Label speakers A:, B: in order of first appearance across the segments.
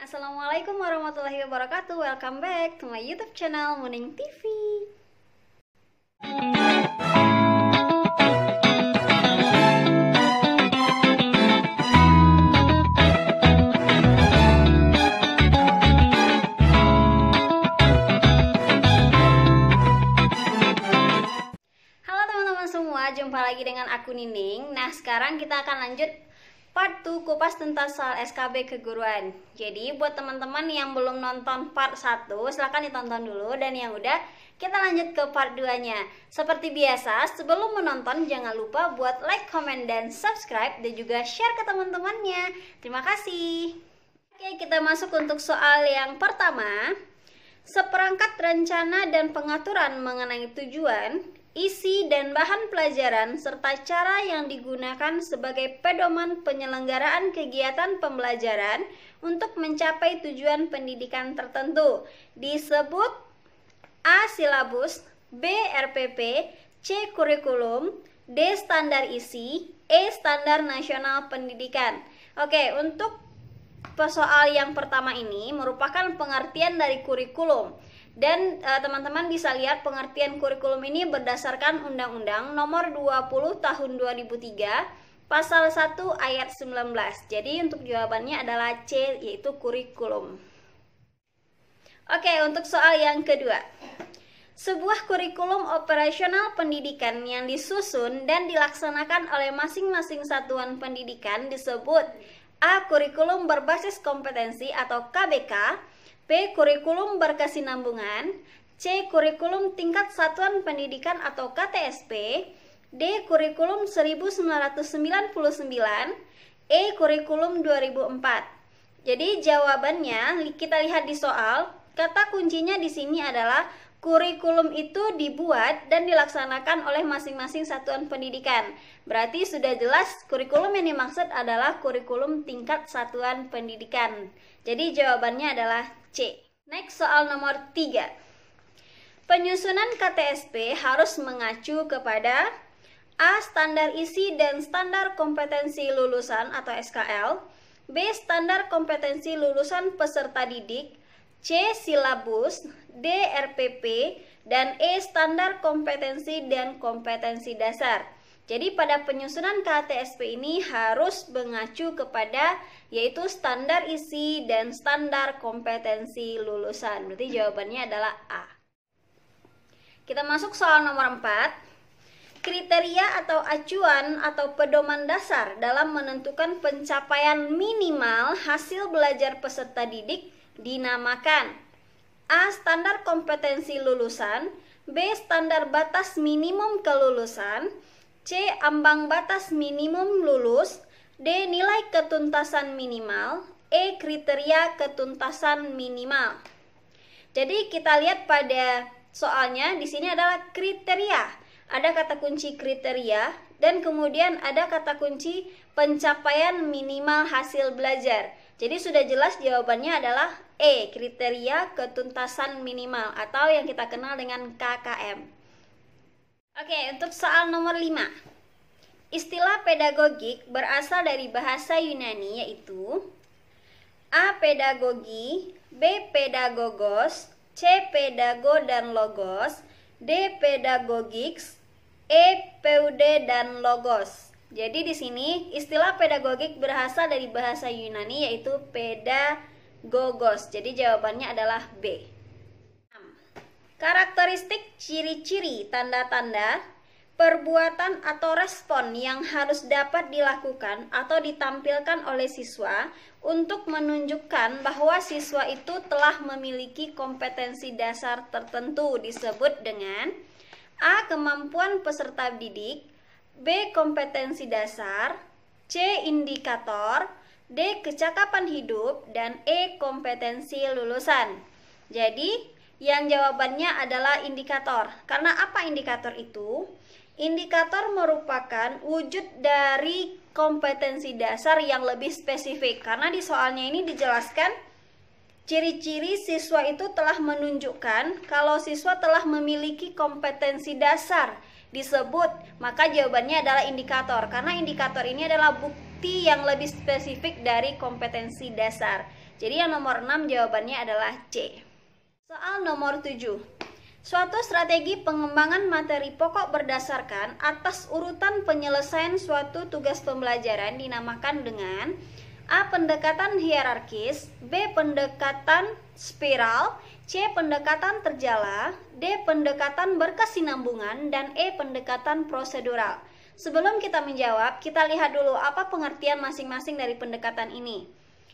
A: Assalamualaikum warahmatullahi wabarakatuh. Welcome back to my YouTube channel Muning TV. Halo teman-teman semua, jumpa lagi dengan aku Nining. Nah, sekarang kita akan lanjut Part 2 kupas tuntas soal SKB keguruan. Jadi buat teman-teman yang belum nonton part 1, silahkan ditonton dulu. Dan yang udah, kita lanjut ke part 2-nya. Seperti biasa, sebelum menonton jangan lupa buat like, comment, dan subscribe. Dan juga share ke teman-temannya. Terima kasih. Oke, kita masuk untuk soal yang pertama. Seperangkat rencana dan pengaturan mengenai tujuan, isi dan bahan pelajaran, serta cara yang digunakan sebagai pedoman penyelenggaraan kegiatan pembelajaran untuk mencapai tujuan pendidikan tertentu disebut A. Silabus, B. RPP, C. Kurikulum, D. Standar isi, E. Standar Nasional Pendidikan. Oke, untuk soal yang pertama ini merupakan pengertian dari kurikulum. Dan teman-teman bisa lihat pengertian kurikulum ini berdasarkan Undang-Undang Nomor 20 Tahun 2003 Pasal 1 Ayat 19. Jadi untuk jawabannya adalah C, yaitu kurikulum. Oke, untuk soal yang kedua. Sebuah kurikulum operasional pendidikan yang disusun dan dilaksanakan oleh masing-masing satuan pendidikan disebut A. Kurikulum berbasis kompetensi atau KBK, B. Kurikulum berkesinambungan, C. Kurikulum tingkat satuan pendidikan atau KTSP, D. Kurikulum 1999, E. Kurikulum 2004. Jadi jawabannya kita lihat di soal, kata kuncinya di sini adalah kurikulum itu dibuat dan dilaksanakan oleh masing-masing satuan pendidikan. Berarti sudah jelas kurikulum yang dimaksud adalah kurikulum tingkat satuan pendidikan. Jadi jawabannya adalah C. Next, soal nomor 3. Penyusunan KTSP harus mengacu kepada A. Standar isi dan standar kompetensi lulusan atau SKL, B. Standar kompetensi lulusan peserta didik, C. Silabus, D. RPP, dan E. Standar kompetensi dan kompetensi dasar. Jadi pada penyusunan KTSP ini harus mengacu kepada yaitu standar isi dan standar kompetensi lulusan. Berarti jawabannya adalah A. Kita masuk soal nomor 4. Kriteria atau acuan atau pedoman dasar dalam menentukan pencapaian minimal hasil belajar peserta didik dinamakan A. Standar kompetensi lulusan, B. Standar batas minimum kelulusan, C. Ambang batas minimum lulus, D. Nilai ketuntasan minimal, E. Kriteria ketuntasan minimal. Jadi kita lihat pada soalnya di sini adalah kriteria. Ada kata kunci kriteria dan kemudian ada kata kunci pencapaian minimal hasil belajar. Jadi sudah jelas jawabannya adalah E. Kriteria ketuntasan minimal atau yang kita kenal dengan KKM. Oke, untuk soal nomor 5. Istilah pedagogik berasal dari bahasa Yunani yaitu A. Pedagogi, B. Pedagogos, C. Pedago dan logos, D. Pedagogiks, E. Peude dan logos. Jadi di sini istilah pedagogik berasal dari bahasa Yunani yaitu pedagogos. Jadi jawabannya adalah B. Karakteristik, ciri-ciri, tanda-tanda, perbuatan atau respon yang harus dapat dilakukan atau ditampilkan oleh siswa untuk menunjukkan bahwa siswa itu telah memiliki kompetensi dasar tertentu disebut dengan A. Kemampuan peserta didik, B. Kompetensi dasar, C. Indikator, D. Kecakapan hidup, dan E. Kompetensi lulusan. Jadi yang jawabannya adalah indikator. Karena apa indikator itu? Indikator merupakan wujud dari kompetensi dasar yang lebih spesifik. Karena di soalnya ini dijelaskan ciri-ciri siswa itu telah menunjukkan kalau siswa telah memiliki kompetensi dasar disebut, maka jawabannya adalah indikator. Karena indikator ini adalah bukti yang lebih spesifik dari kompetensi dasar. Jadi yang nomor 6 jawabannya adalah C. Soal nomor 7. Suatu strategi pengembangan materi pokok berdasarkan atas urutan penyelesaian suatu tugas pembelajaran dinamakan dengan A. Pendekatan hierarkis, B. Pendekatan spiral, C. Pendekatan terjala, D. Pendekatan berkesinambungan, dan E. Pendekatan prosedural. Sebelum kita menjawab, kita lihat dulu apa pengertian masing-masing dari pendekatan ini.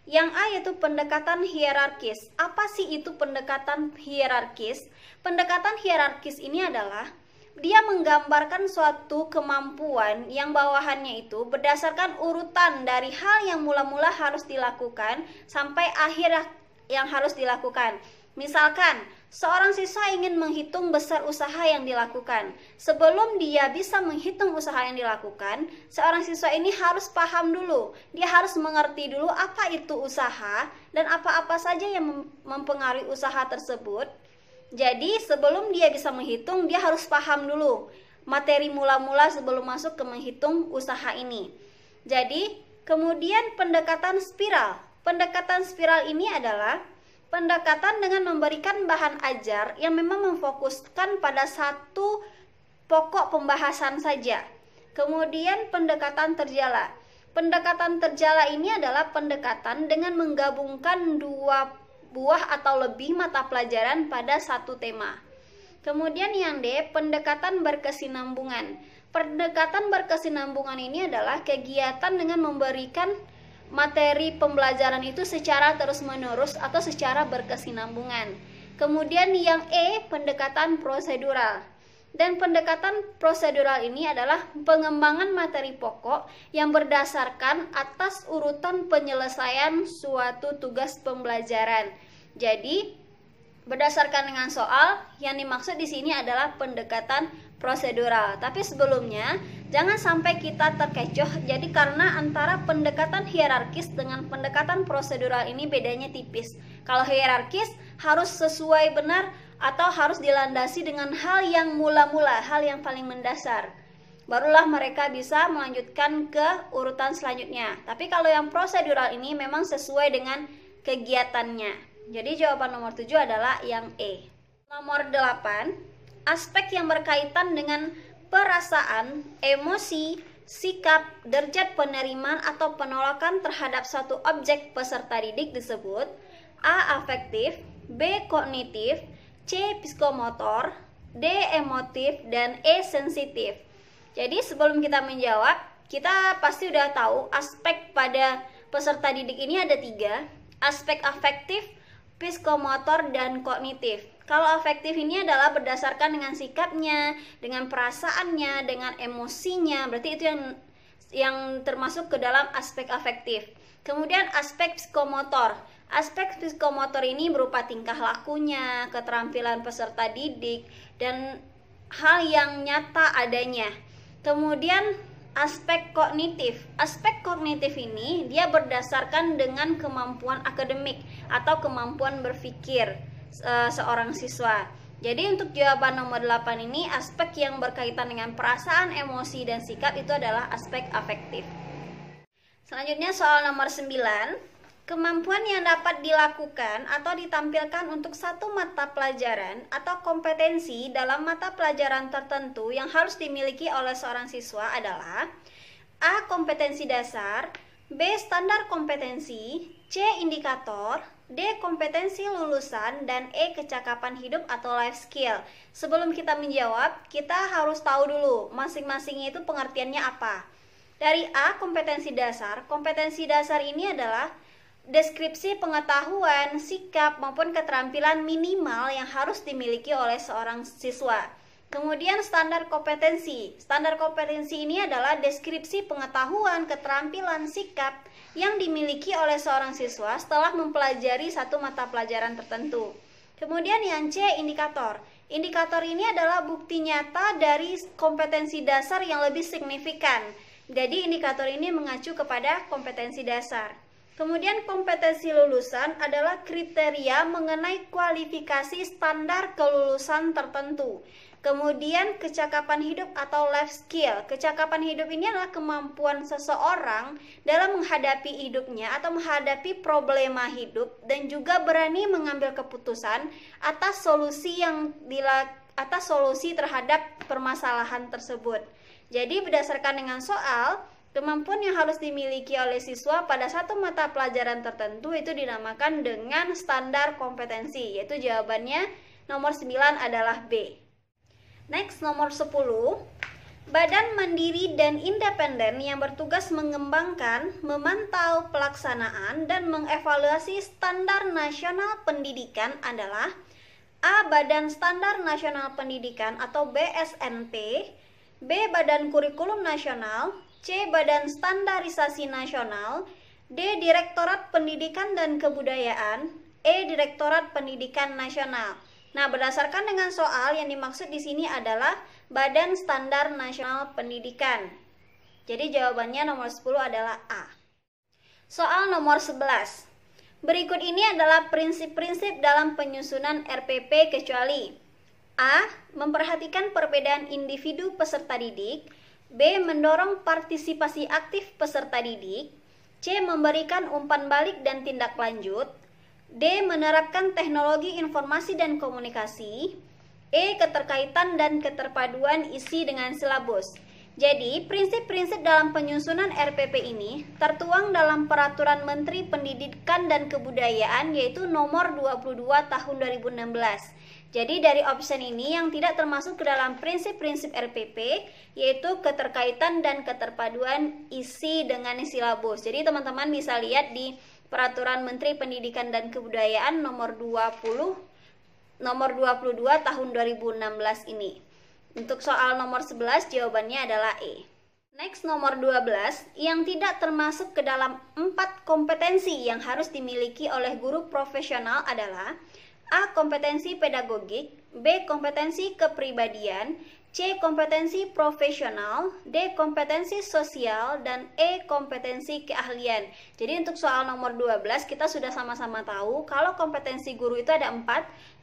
A: Yang A yaitu pendekatan hierarkis. Apa sih itu pendekatan hierarkis? Pendekatan hierarkis ini adalah dia menggambarkan suatu kemampuan yang bawahannya itu berdasarkan urutan dari hal yang mula-mula harus dilakukan sampai akhir yang harus dilakukan. Misalkan, seorang siswa ingin menghitung besar usaha yang dilakukan. Sebelum dia bisa menghitung usaha yang dilakukan, seorang siswa ini harus paham dulu. Dia harus mengerti dulu apa itu usaha dan apa-apa saja yang mempengaruhi usaha tersebut. Jadi sebelum dia bisa menghitung, dia harus paham dulu materi mula-mula sebelum masuk ke menghitung usaha ini. Jadi kemudian pendekatan spiral. Pendekatan spiral ini adalah pendekatan dengan memberikan bahan ajar yang memang memfokuskan pada satu pokok pembahasan saja. Kemudian pendekatan terjala. Pendekatan terjala ini adalah pendekatan dengan menggabungkan dua buah atau lebih mata pelajaran pada satu tema. Kemudian yang D, pendekatan berkesinambungan. Pendekatan berkesinambungan ini adalah kegiatan dengan memberikan materi pembelajaran itu secara terus-menerus atau secara berkesinambungan. Kemudian yang E, pendekatan prosedural. Dan pendekatan prosedural ini adalah pengembangan materi pokok yang berdasarkan atas urutan penyelesaian suatu tugas pembelajaran. Jadi, berdasarkan dengan soal, yang dimaksud di sini adalah pendekatan prosedural. Tapi sebelumnya, jangan sampai kita terkecoh. Jadi karena antara pendekatan hierarkis dengan pendekatan prosedural ini bedanya tipis. Kalau hierarkis harus sesuai benar atau harus dilandasi dengan hal yang mula-mula, hal yang paling mendasar. Barulah mereka bisa melanjutkan ke urutan selanjutnya. Tapi kalau yang prosedural ini memang sesuai dengan kegiatannya. Jadi jawaban nomor 7 adalah yang E. Nomor 8, aspek yang berkaitan dengan perasaan, emosi, sikap, derajat penerimaan atau penolakan terhadap suatu objek peserta didik disebut A. Afektif, B. Kognitif, C. Psikomotor, D. Emotif, dan E. Sensitif. Jadi sebelum kita menjawab, kita pasti udah tahu aspek pada peserta didik ini ada 3. Aspek afektif, psikomotor, dan kognitif. Kalau afektif ini adalah berdasarkan dengan sikapnya, dengan perasaannya, dengan emosinya. Berarti itu yang termasuk ke dalam aspek afektif. Kemudian aspek psikomotor. Aspek psikomotor ini berupa tingkah lakunya, keterampilan peserta didik, dan hal yang nyata adanya. Kemudian aspek kognitif. Aspek kognitif ini dia berdasarkan dengan kemampuan akademik atau kemampuan berpikir seorang siswa. Jadi untuk jawaban nomor 8 ini, aspek yang berkaitan dengan perasaan, emosi, dan sikap itu adalah aspek afektif. Selanjutnya soal nomor 9. Kemampuan yang dapat dilakukan atau ditampilkan untuk satu mata pelajaran atau kompetensi dalam mata pelajaran tertentu yang harus dimiliki oleh seorang siswa adalah A. Kompetensi dasar, B. Standar kompetensi, C. Indikator, D. Kompetensi lulusan, dan E. Kecakapan hidup atau life skill. Sebelum kita menjawab, kita harus tahu dulu masing-masingnya itu pengertiannya apa. Dari A. Kompetensi dasar. Kompetensi dasar ini adalah deskripsi pengetahuan, sikap, maupun keterampilan minimal yang harus dimiliki oleh seorang siswa. Kemudian standar kompetensi. Standar kompetensi ini adalah deskripsi pengetahuan, keterampilan, sikap yang dimiliki oleh seorang siswa setelah mempelajari satu mata pelajaran tertentu. Kemudian yang C, indikator. Indikator ini adalah bukti nyata dari kompetensi dasar yang lebih signifikan. Jadi indikator ini mengacu kepada kompetensi dasar. Kemudian kompetensi lulusan adalah kriteria mengenai kualifikasi standar kelulusan tertentu. Kemudian kecakapan hidup atau life skill. Kecakapan hidup ini adalah kemampuan seseorang dalam menghadapi hidupnya atau menghadapi problema hidup dan juga berani mengambil keputusan atas solusi terhadap permasalahan tersebut. Jadi berdasarkan dengan soal, kemampuan yang harus dimiliki oleh siswa pada satu mata pelajaran tertentu itu dinamakan dengan standar kompetensi, yaitu jawabannya nomor 9 adalah B. Next, nomor 10. Badan mandiri dan independen yang bertugas mengembangkan, memantau pelaksanaan, dan mengevaluasi standar nasional pendidikan adalah A. Badan Standar Nasional Pendidikan atau BSNP, B. Badan Kurikulum Nasional, C. Badan Standarisasi Nasional, D. Direktorat Pendidikan dan Kebudayaan, E. Direktorat Pendidikan Nasional. Nah, berdasarkan dengan soal yang dimaksud di sini adalah Badan Standar Nasional Pendidikan. Jadi jawabannya nomor 10 adalah A. Soal nomor 11. Berikut ini adalah prinsip-prinsip dalam penyusunan RPP kecuali A. Memperhatikan perbedaan individu peserta didik, B. Mendorong partisipasi aktif peserta didik, C. Memberikan umpan balik dan tindak lanjut, D. Menerapkan teknologi informasi dan komunikasi, E. Keterkaitan dan keterpaduan isi dengan silabus. Jadi, prinsip-prinsip dalam penyusunan RPP ini tertuang dalam Peraturan Menteri Pendidikan dan Kebudayaan yaitu nomor 22 tahun 2016. Jadi dari option ini yang tidak termasuk ke dalam prinsip-prinsip RPP yaitu keterkaitan dan keterpaduan isi dengan silabus. Jadi teman-teman bisa lihat di Peraturan Menteri Pendidikan dan Kebudayaan nomor 22 tahun 2016 ini. Untuk soal nomor 11 jawabannya adalah E. Next, nomor 12 yang tidak termasuk ke dalam 4 kompetensi yang harus dimiliki oleh guru profesional adalah A. Kompetensi pedagogik, B. Kompetensi kepribadian, C. Kompetensi profesional, D. Kompetensi sosial, dan E. Kompetensi keahlian. Jadi untuk soal nomor 12 kita sudah sama-sama tahu kalau kompetensi guru itu ada 4,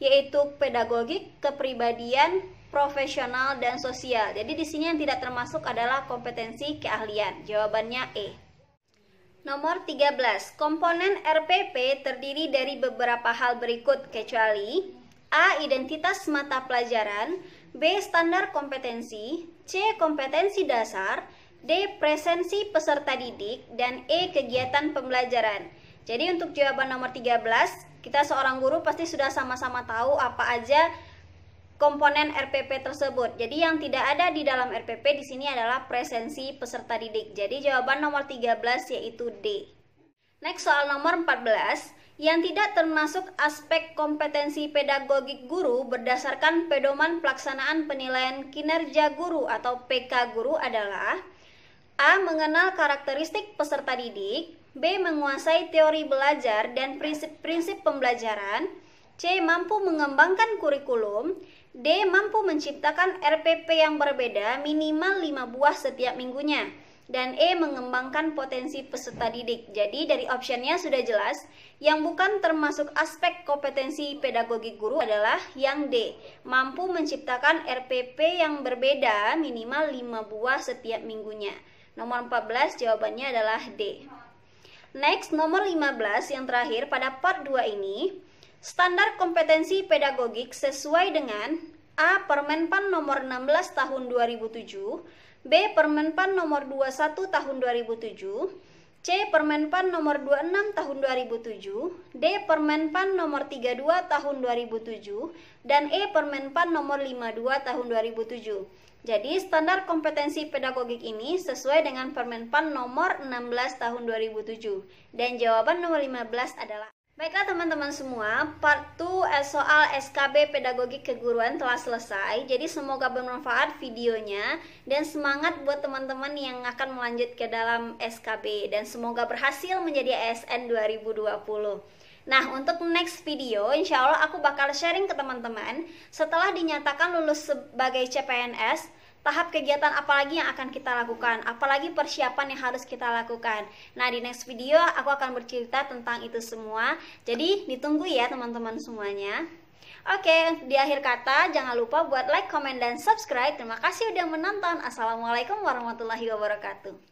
A: yaitu pedagogik, kepribadian, profesional, dan sosial. Jadi di sini yang tidak termasuk adalah kompetensi keahlian. Jawabannya E. Nomor 13. Komponen RPP terdiri dari beberapa hal berikut kecuali A. Identitas mata pelajaran, B. Standar kompetensi, C. Kompetensi dasar, D. Presensi peserta didik, dan E. Kegiatan pembelajaran. Jadi untuk jawaban nomor 13, kita seorang guru pasti sudah sama-sama tahu apa aja komponen RPP tersebut. Jadi yang tidak ada di dalam RPP di sini adalah presensi peserta didik. Jadi jawaban nomor 13 yaitu D. Next, soal nomor 14 yang tidak termasuk aspek kompetensi pedagogik guru berdasarkan pedoman pelaksanaan penilaian kinerja guru atau PK guru adalah A. Mengenal karakteristik peserta didik, B. Menguasai teori belajar dan prinsip-prinsip pembelajaran, C. Mampu mengembangkan kurikulum, D. Mampu menciptakan RPP yang berbeda minimal 5 buah setiap minggunya, dan E. Mengembangkan potensi peserta didik. Jadi dari optionnya sudah jelas, yang bukan termasuk aspek kompetensi pedagogi guru adalah yang D. Mampu menciptakan RPP yang berbeda minimal 5 buah setiap minggunya. Nomor 14 jawabannya adalah D. Next, nomor 15 yang terakhir pada part 2 ini, standar kompetensi pedagogik sesuai dengan A. Permenpan nomor 16 tahun 2007, B. Permenpan nomor 21 tahun 2007, C. Permenpan nomor 26 tahun 2007, D. Permenpan nomor 32 tahun 2007, dan E. Permenpan nomor 52 tahun 2007. Jadi standar kompetensi pedagogik ini sesuai dengan Permenpan nomor 16 tahun 2007. Dan jawaban nomor 15 adalah baiklah teman-teman semua, part 2 soal SKB Pedagogi Keguruan telah selesai. Jadi semoga bermanfaat videonya dan semangat buat teman-teman yang akan melanjut ke dalam SKB dan semoga berhasil menjadi ASN 2020. Nah, untuk next video insya Allah aku bakal sharing ke teman-teman setelah dinyatakan lulus sebagai CPNS, tahap kegiatan apa lagi yang akan kita lakukan, apalagi persiapan yang harus kita lakukan. Nah, di next video aku akan bercerita tentang itu semua. Jadi ditunggu ya teman-teman semuanya. Oke, di akhir kata jangan lupa buat like, comment, dan subscribe. Terima kasih udah menonton. Assalamualaikum warahmatullahi wabarakatuh.